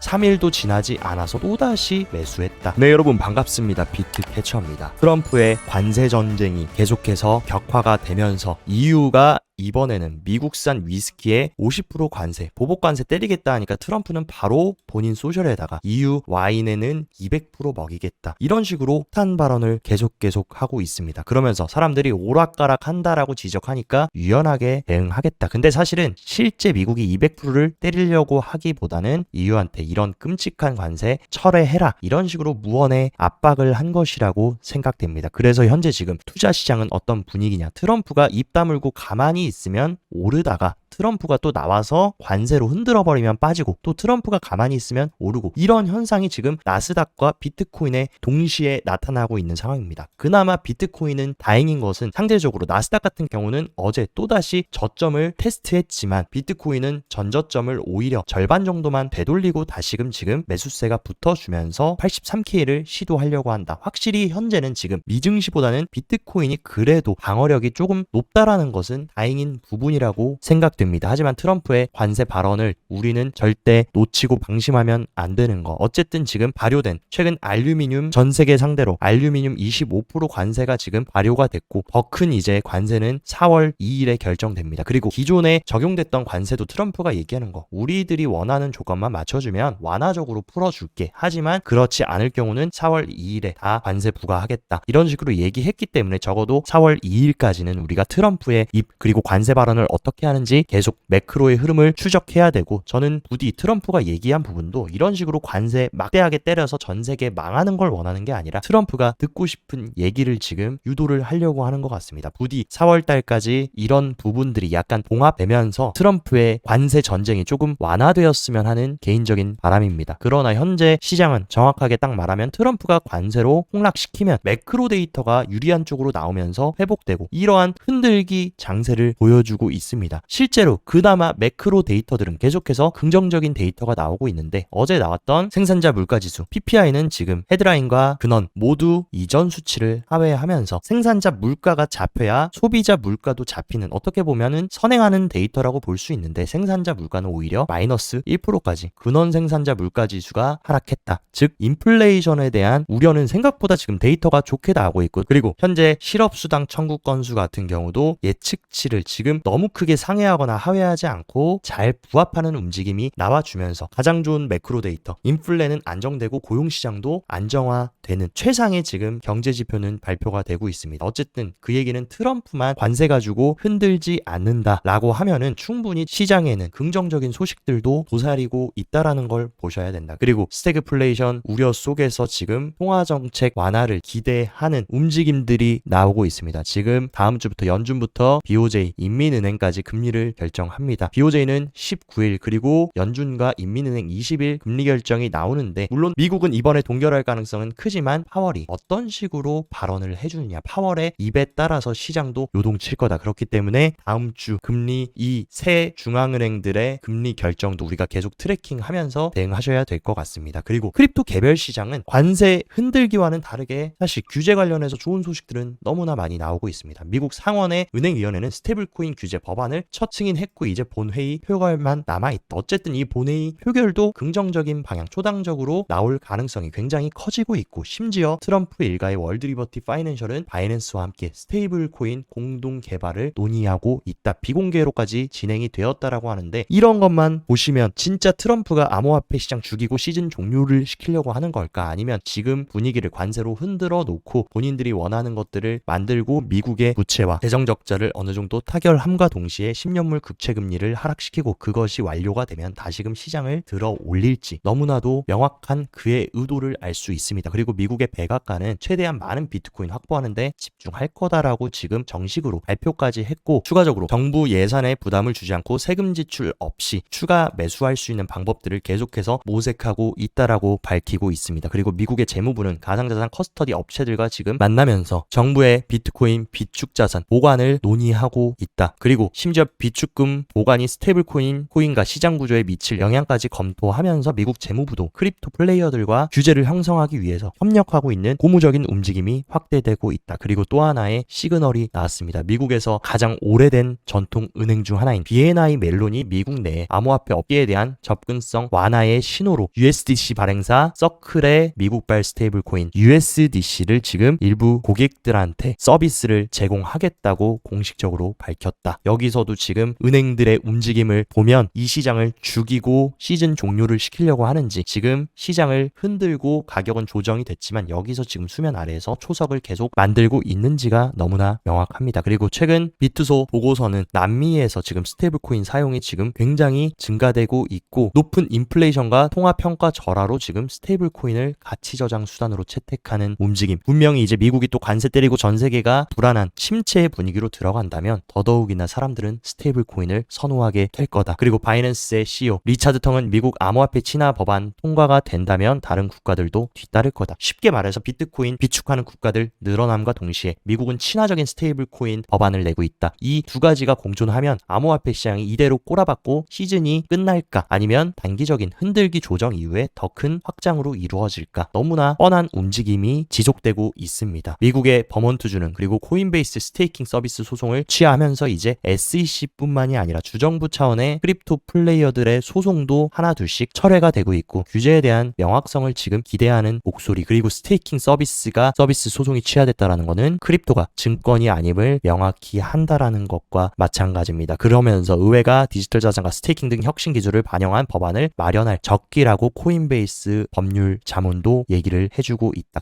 3일도 지나지 않아서 또다시 매수했다. 네, 여러분 반갑습니다. 비트캐쳐입니다. 트럼프의 관세 전쟁이 계속해서 격화가 되면서 EU가 이번에는 미국산 위스키에 50% 관세, 보복 관세 때리겠다 하니까 트럼프는 바로 본인 소셜에다가 EU 와인에는 200% 먹이겠다, 이런 식으로 폭탄 발언을 계속 하고 있습니다. 그러면서 사람들이 오락가락 한다라고 지적하니까 유연하게 대응하겠다. 근데 사실은 실제 미국이 200%를 때리려고 하기보다는 EU한테 이런 끔찍한 관세 철회해라, 이런 식으로 무언의 압박을 한 것이라고 생각됩니다. 그래서 현재 지금 투자 시장은 어떤 분위기냐, 트럼프가 입 다물고 가만히 있으면 오르다가 트럼프가 또 나와서 관세로 흔들어버리면 빠지고, 또 트럼프가 가만히 있으면 오르고, 이런 현상이 지금 나스닥과 비트코인에 동시에 나타나고 있는 상황입니다. 그나마 비트코인은 다행인 것은 상대적으로 나스닥 같은 경우는 어제 또다시 저점을 테스트했지만 비트코인은 전저점을 오히려 절반 정도만 되돌리고 다시금 지금 매수세가 붙어주면서 83K를 시도하려고 한다. 확실히 현재는 지금 미증시보다는 비트코인이 그래도 방어력이 조금 높다라는 것은 다행인 부분이라고 생각됩니다. 하지만 트럼프의 관세 발언을 우리는 절대 놓치고 방심하면 안 되는 거. 어쨌든 지금 발효된 최근 알루미늄 전 세계 상대로 알루미늄 25% 관세가 지금 발효가 됐고, 더 큰 이제 관세는 4월 2일에 결정됩니다. 그리고 기존에 적용됐던 관세도 트럼프가 얘기하는 거, 우리들이 원하는 조건만 맞춰주면 완화적으로 풀어줄게, 하지만 그렇지 않을 경우는 4월 2일에 다 관세 부과하겠다, 이런 식으로 얘기했기 때문에 적어도 4월 2일까지는 우리가 트럼프의 입 그리고 관세 발언을 어떻게 하는지 계속 매크로의 흐름을 추적해야 되고, 저는 부디 트럼프가 얘기한 부분도 이런 식으로 관세 막대하게 때려서 전 세계 망하는 걸 원하는 게 아니라 트럼프가 듣고 싶은 얘기를 지금 유도를 하려고 하는 것 같습니다. 부디 4월 달까지 이런 부분들이 약간 봉합되면서 트럼프의 관세 전쟁이 조금 완화되었으면 하는 개인적인 바람입니다. 그러나 현재 시장은 정확하게 딱 말하면 트럼프가 관세로 폭락시키면 매크로 데이터가 유리한 쪽으로 나오면서 회복되고, 이러한 흔들기 장세를 보여주고 있습니다. 실제로 그나마 매크로 데이터들은 계속해서 긍정적인 데이터가 나오고 있는데, 어제 나왔던 생산자 물가지수 PPI는 지금 헤드라인과 근원 모두 이전 수치를 하회하면서 생산자 물가가 잡혀야 소비자 물가도 잡히는, 어떻게 보면은 선행하는 데이터라고 볼 수 있는데, 생산자 물가는 오히려 마이너스 1%까지 근원 생산자 물가지수가 하락했다. 즉 인플레이션에 대한 우려는 생각보다 지금 데이터가 좋게 나오고 있고, 그리고 현재 실업수당 청구 건수 같은 경우도 예측치를 지금 너무 크게 상회하거나 하회하지 않고 잘 부합하는 움직임이 나와주면서 가장 좋은 매크로 데이터, 인플레는 안정되고 고용시장도 안정화되는 최상의 지금 경제지표는 발표가 되고 있습니다. 어쨌든 그 얘기는 트럼프만 관세 가지고 흔들지 않는다라고 하면은 충분히 시장에는 긍정적인 소식들도 도사리고 있다라는 걸 보셔야 된다. 그리고 스태그플레이션 우려 속에서 지금 통화정책 완화를 기대하는 움직임들이 나오고 있습니다. 지금 다음 주부터 연준부터 BOJ, 인민은행까지 금리를 결정합니다. BOJ는 19일 그리고 연준과 인민은행 20일 금리 결정이 나오는데, 물론 미국은 이번에 동결할 가능성은 크지만 파월이 어떤 식으로 발언을 해주느냐, 파월의 입에 따라서 시장도 요동칠 거다. 그렇기 때문에 다음 주 금리, 이 새 중앙은행들의 금리 결정도 우리가 계속 트래킹하면서 대응하셔야 될 것 같습니다. 그리고 크립토 개별 시장은 관세 흔들기와는 다르게 사실 규제 관련해서 좋은 소식들은 너무나 많이 나오고 있습니다. 미국 상원의 은행위원회는 스테이블코인 규제 법안을 첫 승인했고 이제 본회의 표결만 남아있다. 어쨌든 이 본회의 표결도 긍정적인 방향, 초당적으로 나올 가능성이 굉장히 커지고 있고, 심지어 트럼프 일가의 월드리버티 파이낸셜은 바이낸스와 함께 스테이블 코인 공동 개발을 논의하고 있다. 비공개로까지 진행이 되었다라고 하는데, 이런 것만 보시면 진짜 트럼프가 암호화폐 시장 죽이고 시즌 종료를 시키려고 하는 걸까, 아니면 지금 분위기를 관세로 흔들어 놓고 본인들이 원하는 것들을 만들고 미국의 부채와 재정적자를 어느 정도 타결함과 동시에 10년물 국채금리를 하락시키고 그것이 완료가 되면 다시금 시장을 들어 올릴지 너무나도 명확한 그의 의도를 알 수 있습니다. 그리고 미국의 백악관은 최대한 많은 비트코인 확보하는데 집중할 거다라고 지금 정식으로 발표까지 했고, 추가적으로 정부 예산에 부담을 주지 않고 세금 지출 없이 추가 매수할 수 있는 방법들을 계속해서 모색하고 있다라고 밝히고 있습니다. 그리고 미국의 재무부는 가상자산 커스터디 업체들과 지금 만나면서 정부의 비트코인 비축자산 보관을 논의하고 있다. 그리고 심지어 비축 저축금 보관이 스테이블 코인과 시장 구조에 미칠 영향까지 검토하면서 미국 재무부도 크립토 플레이어들과 규제를 형성하기 위해서 협력하고 있는 고무적인 움직임이 확대되고 있다. 그리고 또 하나의 시그널이 나왔습니다. 미국에서 가장 오래된 전통 은행 중 하나인 BNI 멜론이 미국 내 암호화폐 업계에 대한 접근성 완화의 신호로 USDC 발행사 서클의 미국발 스테이블 코인 USDC를 지금 일부 고객들한테 서비스를 제공하겠다고 공식적으로 밝혔다. 여기서도 지금 은행들의 움직임을 보면 이 시장을 죽이고 시즌 종료를 시키려고 하는지, 지금 시장을 흔들고 가격은 조정이 됐지만 여기서 지금 수면 아래에서 초석을 계속 만들고 있는지가 너무나 명확합니다. 그리고 최근 비트소 보고서는 남미에서 지금 스테이블 코인 사용이 지금 굉장히 증가되고 있고, 높은 인플레이션과 통화평가 절하로 지금 스테이블 코인을 가치 저장 수단으로 채택하는 움직임. 분명히 이제 미국이 또 관세 때리고 전 세계가 불안한 침체의 분위기로 들어간다면 더더욱이나 사람들은 스테이블 코인을 선호하게 될 거다. 그리고 바이낸스의 CEO 리차드 텅은 미국 암호화폐 친화 법안 통과가 된다면 다른 국가들도 뒤따를 거다. 쉽게 말해서 비트코인 비축하는 국가들 늘어남과 동시에 미국은 친화적인 스테이블 코인 법안을 내고 있다. 이 두 가지가 공존하면 암호화폐 시장이 이대로 꼬라박고 시즌이 끝날까, 아니면 단기적인 흔들기 조정 이후에 더 큰 확장으로 이루어질까, 너무나 뻔한 움직임이 지속되고 있습니다. 미국의 버몬트주는 그리고 코인베이스 스테이킹 서비스 소송을 취하하면서 이제 SEC뿐만이 아니라 주정부 차원의 크립토 플레이어들의 소송도 하나둘씩 철회가 되고 있고, 규제에 대한 명확성을 지금 기대하는 목소리, 그리고 스테이킹 서비스 소송이 취하됐다라는 것은 크립토가 증권이 아님을 명확히 한다라는 것과 마찬가지입니다. 그러면서 의회가 디지털 자산과 스테이킹 등 혁신 기술을 반영한 법안을 마련할 적기라고 코인베이스 법률 자문도 얘기를 해주고 있다.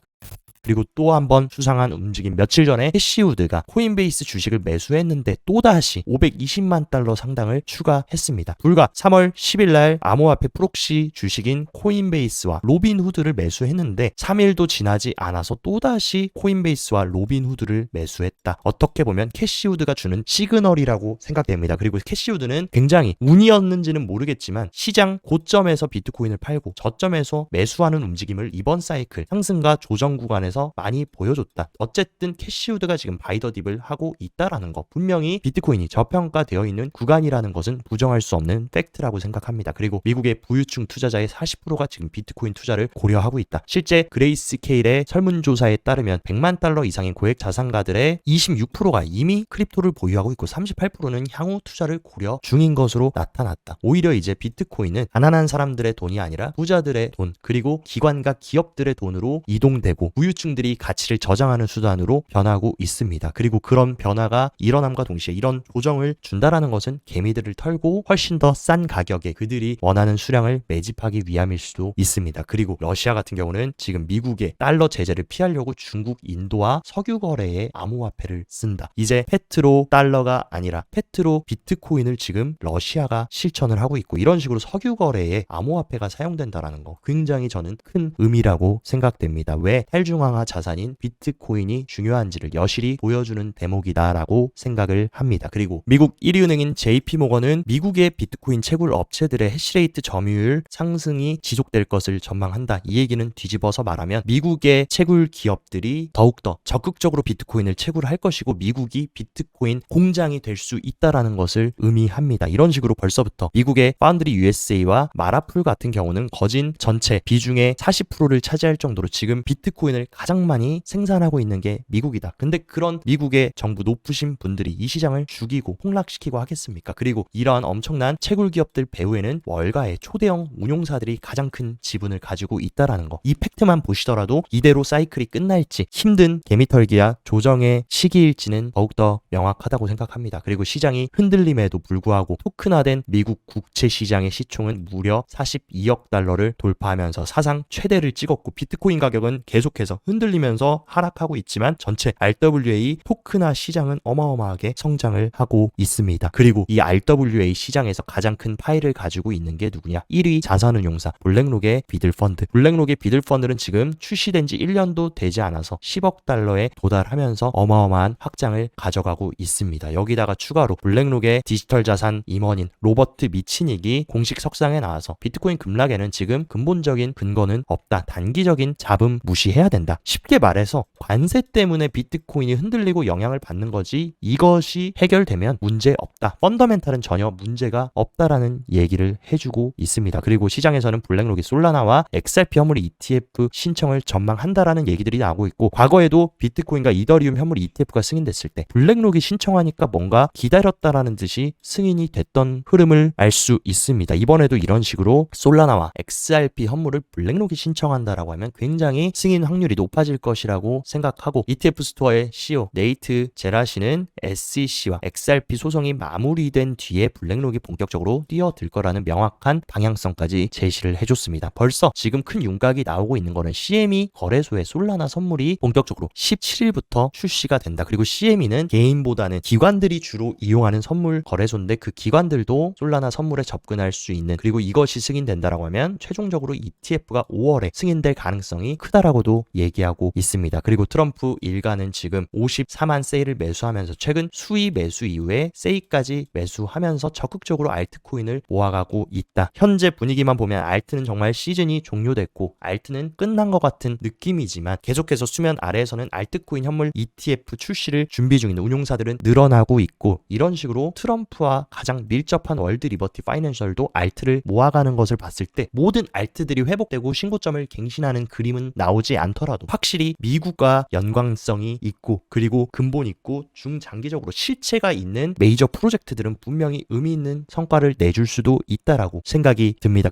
그리고 또 한 번 수상한 움직임. 며칠 전에 캐시우드가 코인베이스 주식을 매수했는데 또다시 520만 달러 상당을 추가했습니다. 불과 3월 10일 날 암호화폐 프록시 주식인 코인베이스와 로빈후드를 매수했는데 3일도 지나지 않아서 또다시 코인베이스와 로빈후드를 매수했다. 어떻게 보면 캐시우드가 주는 시그널이라고 생각됩니다. 그리고 캐시우드는 굉장히 운이었는지는 모르겠지만 시장 고점에서 비트코인을 팔고 저점에서 매수하는 움직임을 이번 사이클 상승과 조정 구간에서 많이 보여줬다. 어쨌든 캐시우드가 지금 바이더딥을 하고 있다라는 거, 분명히 비트코인이 저평가되어 있는 구간이라는 것은 부정할 수 없는 팩트라고 생각합니다. 그리고 미국의 부유층 투자자의 40%가 지금 비트코인 투자를 고려하고 있다. 실제 그레이스케일의 설문조사에 따르면 100만 달러 이상의 고액 자산가들의 26%가 이미 크립토를 보유하고 있고 38%는 향후 투자를 고려 중인 것으로 나타났다. 오히려 이제 비트코인은 가난한 사람들의 돈이 아니라 부자들의 돈, 그리고 기관과 기업들의 돈으로 이동되고 부유층 들이 가치를 저장하는 수단으로 변하고 있습니다. 그리고 그런 변화가 일어남과 동시에 이런 조정을 준다라는 것은 개미들을 털고 훨씬 더 싼 가격에 그들이 원하는 수량을 매집하기 위함일 수도 있습니다. 그리고 러시아 같은 경우는 지금 미국의 달러 제재를 피하려고 중국, 인도와 석유 거래에 암호화폐를 쓴다. 이제 페트로 달러가 아니라 페트로 비트코인을 지금 러시아가 실천을 하고 있고, 이런 식으로 석유 거래에 암호화폐가 사용된다라는 거 굉장히 저는 큰 의미라고 생각됩니다. 왜 탈중앙화 자산인 비트코인이 중요한지를 여실히 보여주는 대목이다라고 생각을 합니다. 그리고 미국 1위 은행인 JP모건은 미국의 비트코인 채굴 업체들의 해시레이트 점유율 상승이 지속될 것을 전망한다. 이 얘기는 뒤집어서 말하면 미국의 채굴 기업들이 더욱더 적극적으로 비트코인을 채굴할 것이고 미국이 비트코인 공장이 될 수 있다라는 것을 의미합니다. 이런 식으로 벌써부터 미국의 파운드리 USA와 마라풀 같은 경우는 거진 전체 비중의 40%를 차지할 정도로 지금 비트코인을 가장 많이 생산하고 있는 게 미국이다. 근데 그런 미국의 정부 높으신 분들이 이 시장을 죽이고 폭락시키고 하겠습니까? 그리고 이러한 엄청난 채굴 기업들 배후에는 월가의 초대형 운용사들이 가장 큰 지분을 가지고 있다라는 거. 이 팩트만 보시더라도 이대로 사이클이 끝날지 힘든 개미털기야 조정의 시기일지는 더욱더 명확하다고 생각합니다. 그리고 시장이 흔들림에도 불구하고 토큰화된 미국 국채 시장의 시총은 무려 42억 달러를 돌파하면서 사상 최대를 찍었고, 비트코인 가격은 계속해서 흔들리면서 하락하고 있지만 전체 RWA 토큰화 시장은 어마어마하게 성장을 하고 있습니다. 그리고 이 RWA 시장에서 가장 큰 파일을 가지고 있는 게 누구냐? 1위 자산운용사 블랙록의 비들펀드. 블랙록의 비들펀드는 지금 출시된 지 1년도 되지 않아서 10억 달러에 도달하면서 어마어마한 확장을 가져가고 있습니다. 여기다가 추가로 블랙록의 디지털 자산 임원인 로버트 미치닉이 공식 석상에 나와서 비트코인 급락에는 지금 근본적인 근거는 없다. 단기적인 잡음 무시해야 된다. 있습니다. 쉽게 말해서 관세 때문에 비트코인이 흔들리고 영향을 받는 거지 이것이 해결되면 문제 없다. 펀더멘탈은 전혀 문제가 없다라는 얘기를 해주고 있습니다. 그리고 시장에서는 블랙록이 솔라나와 XRP 현물 ETF 신청을 전망한다라는 얘기들이 나오고 있고, 과거에도 비트코인과 이더리움 현물 ETF가 승인됐을 때 블랙록이 신청하니까 뭔가 기다렸다라는 듯이 승인이 됐던 흐름을 알 수 있습니다. 이번에도 이런 식으로 솔라나와 XRP 현물을 블랙록이 신청한다라고 하면 굉장히 승인 확률이 높아질 것이라고 생각하고, ETF 스토어의 CEO 네이트 제라시는 SEC와 XRP 소송이 마무리된 뒤에 블랙록이 본격적으로 뛰어들 거라는 명확한 방향성까지 제시를 해줬습니다. 벌써 지금 큰 윤곽이 나오고 있는 거는 CME 거래소의 솔라나 선물이 본격적으로 17일부터 출시가 된다. 그리고 CME는 개인보다는 기관들이 주로 이용하는 선물 거래소인데 그 기관들도 솔라나 선물에 접근할 수 있는, 그리고 이것이 승인된다라고 하면 최종적으로 ETF가 5월에 승인될 가능성이 크다라고도 얘기하고 있습니다. 그리고 트럼프 일가는 지금 54만 세일을 매수하면서 최근 수위 매수 이후에 세일까지 매수하면서 적극적으로 알트코인을 모아가고 있다. 현재 분위기만 보면 알트는 정말 시즌이 종료됐고 알트는 끝난 것 같은 느낌이지만 계속해서 수면 아래에서는 알트코인 현물 ETF 출시를 준비 중인 운용사들은 늘어나고 있고, 이런 식으로 트럼프와 가장 밀접한 월드 리버티 파이낸셜도 알트를 모아가는 것을 봤을 때 모든 알트들이 회복되고 신고점을 갱신하는 그림은 나오지 않더라도 확실히 미국과 연관성이 있고 그리고 근본 있고 중장기적으로 실체가 있는 메이저 프로젝트들은 분명히 의미 있는 성과를 내줄 수도 있다라고 생각이 듭니다.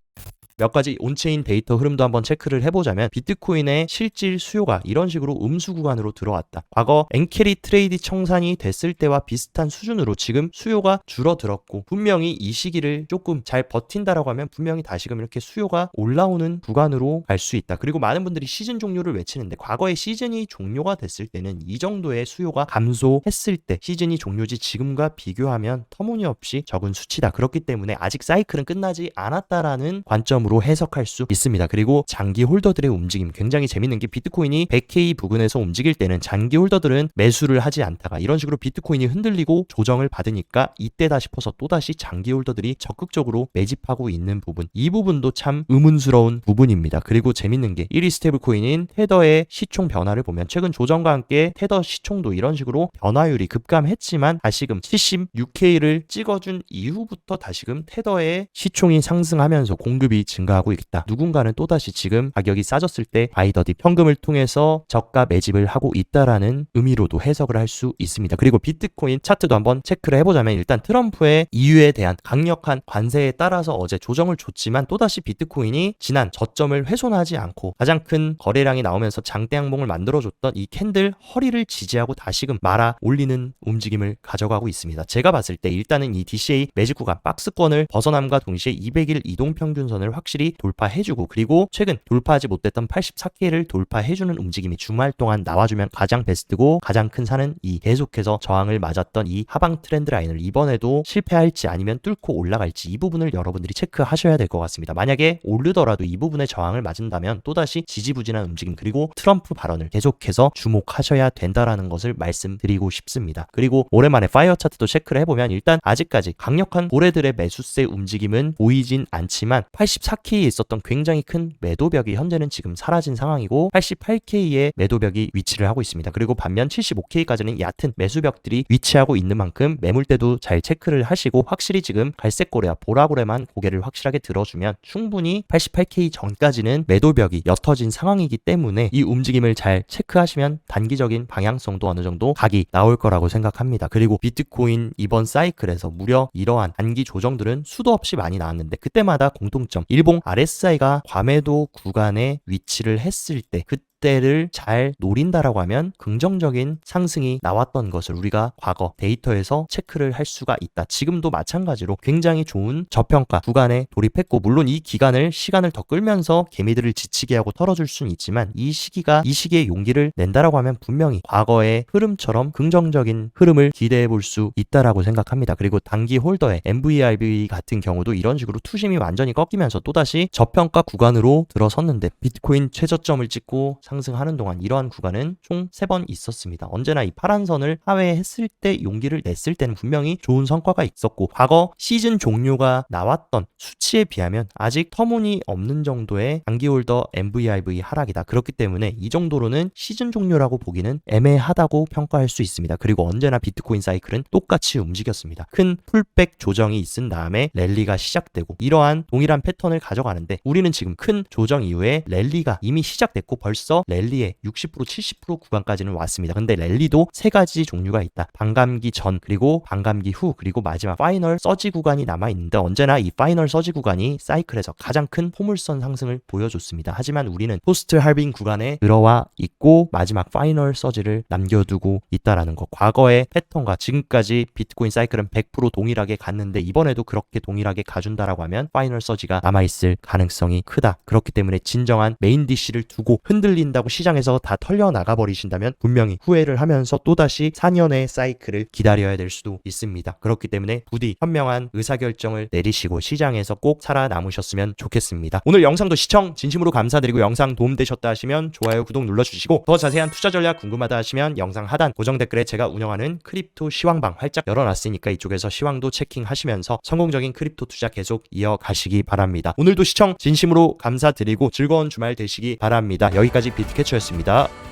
몇 가지 온체인 데이터 흐름도 한번 체크를 해보자면 비트코인의 실질 수요가 이런 식으로 음수 구간으로 들어왔다. 과거 엔캐리 트레이드 청산이 됐을 때와 비슷한 수준으로 지금 수요가 줄어들었고, 분명히 이 시기를 조금 잘 버틴다라고 하면 분명히 다시금 이렇게 수요가 올라오는 구간으로 갈 수 있다. 그리고 많은 분들이 시즌 종료를 외치는데 과거에 시즌이 종료가 됐을 때는 이 정도의 수요가 감소했을 때 시즌이 종료지 지금과 비교하면 터무니없이 적은 수치다. 그렇기 때문에 아직 사이클은 끝나지 않았다라는 관점으로 해석할 수 있습니다. 그리고 장기 홀더들의 움직임 굉장히 재밌는 게, 비트코인이 100K 부근에서 움직일 때는 장기 홀더들은 매수를 하지 않다가 이런 식으로 비트코인이 흔들리고 조정을 받으니까 이때다 싶어서 또다시 장기 홀더들이 적극적으로 매집하고 있는 부분, 이 부분도 참 의문스러운 부분입니다. 그리고 재밌는 게 1위 스테이블 코인인 테더의 시총 변화를 보면 최근 조정과 함께 테더 시총도 이런 식으로 변화율이 급감했지만 다시금 76K를 찍어준 이후부터 다시금 테더의 시총이 상승하면서 공급이 증가하고 있다. 누군가는 또다시 지금 가격이 싸졌을 때 바이더딥 현금을 통해서 저가 매집을 하고 있다라는 의미로도 해석을 할 수 있습니다. 그리고 비트코인 차트도 한번 체크를 해보자면 일단 트럼프의 EU에 대한 강력한 관세에 따라서 어제 조정을 줬지만 또다시 비트코인이 지난 저점을 훼손하지 않고 가장 큰 거래량이 나오면서 장대 양봉을 만들어줬던 이 캔들 허리를 지지하고 다시금 말아 올리는 움직임을 가져가고 있습니다. 제가 봤을 때 일단은 이 DCA 매집 구간 박스권을 벗어남과 동시에 200일 이동평균선을 확실히 돌파해주고, 그리고 최근 돌파하지 못했던 84K를 돌파해주는 움직임이 주말 동안 나와주면 가장 베스트고, 가장 큰 산은 이 계속해서 저항을 맞았던 이 하방 트렌드 라인을 이번에도 실패할지 아니면 뚫고 올라갈지 이 부분을 여러분들이 체크하셔야 될 것 같습니다. 만약에 오르더라도 이 부분의 저항을 맞은다면 또다시 지지부진한 움직임, 그리고 트럼프 발언을 계속해서 주목하셔야 된다라는 것을 말씀드리고 싶습니다. 그리고 오랜만에 파이어 차트도 체크를 해보면 일단 아직까지 강력한 고래들의 매수세 움직임은 보이진 않지만 84K에 있었던 굉장히 큰 매도벽이 현재는 지금 사라진 상황이고 88K의 매도벽이 위치를 하고 있습니다. 그리고 반면 75K까지는 얕은 매수벽들이 위치하고 있는 만큼 매물대도 잘 체크를 하시고, 확실히 지금 갈색고래와 보라고래만 고개를 확실하게 들어주면 충분히 88K 전까지는 매도벽이 옅어진 상황이기 때문에 이 움직임을 잘 체크하시면 단기적인 방향성도 어느 정도 각이 나올 거라고 생각합니다. 그리고 비트코인 이번 사이클에서 무려 이러한 단기 조정들은 수도 없이 많이 나왔는데 그때마다 공통점, 일봉 RSI가 과매도 구간에 위치를 했을 때 그때를 잘 노린다라고 하면 긍정적인 상승이 나왔던 것을 우리가 과거 데이터에서 체크를 할 수가 있다. 지금도 마찬가지로 굉장히 좋은 저평가 구간에 돌입했고, 물론 이 시간을 더 끌면서 개미들을 지치게 하고 털어줄 수는 있지만 이 시기에 용기를 낸다라고 하면 분명히 과거의 흐름처럼 긍정적인 흐름을 기대해 볼 수 있다라고 생각합니다. 그리고 단기 홀더의 MVRV 같은 경우도 이런 식으로 투심이 완전히 꺾이면서 또다시 저평가 구간으로 들어섰는데 비트코인 최저점을 찍고 상승하는 동안 이러한 구간은 총 3번 있었습니다. 언제나 이 파란 선을 하회했을 때 용기를 냈을 때는 분명히 좋은 성과가 있었고 과거 시즌 종료가 나왔던 수치에 비하면 아직 터무니없는 정도의 단기홀더 MVIV 하락이다. 그렇기 때문에 이 정도로는 시즌 종료라고 보기는 애매하다고 평가할 수 있습니다. 그리고 언제나 비트코인 사이클은 똑같이 움직였습니다. 큰 풀백 조정이 있은 다음에 랠리가 시작되고 이러한 동일한 패턴을 가져가는데 우리는 지금 큰 조정 이후에 랠리가 이미 시작됐고 벌써 랠리의 60% 70% 구간까지는 왔습니다. 근데 랠리도 3가지 종류가 있다. 반감기 전 그리고 반감기 후 그리고 마지막 파이널 서지 구간이 남아있는데 언제나 이 파이널 서지 구간이 사이클에서 가장 큰 포물선 상승을 보여줬습니다. 하지만 우리는 포스트 할빙 구간에 들어와 있고 마지막 파이널 서지를 남겨두고 있다라는 것. 과거의 패턴과 지금까지 비트코인 사이클은 100% 동일하게 갔는데 이번에도 그렇게 동일하게 가준다라고 하면 파이널 서지가 남아있을 가능성이 크다. 그렇기 때문에 진정한 메인 DC를 두고 흔들린다고 시장에서 다 털려나가 버리신다면 분명히 후회를 하면서 또다시 4년의 사이클을 기다려야 될 수도 있습니다. 그렇기 때문에 부디 현명한 의사결정을 내리시고 시장에서 꼭 살아남으셨으면 좋겠습니다. 오늘 영상도 시청 진심으로 감사드리고 영상 도움되셨다 하시면 좋아요, 구독 눌러주시고 더 자세한 투자 전략 궁금하다 하시면 영상 하단 고정 댓글에 제가 운영하는 크립토 시황방 활짝 열어놨으니까 이쪽에서 시황도 체킹하시면서 성공적인 크립토 투자 계속 이어가시기 바랍니다. 오늘도 시청 진심으로 감사드리고 즐거운 주말 되시기 바랍니다. 여기까지 비트캐쳐였습니다.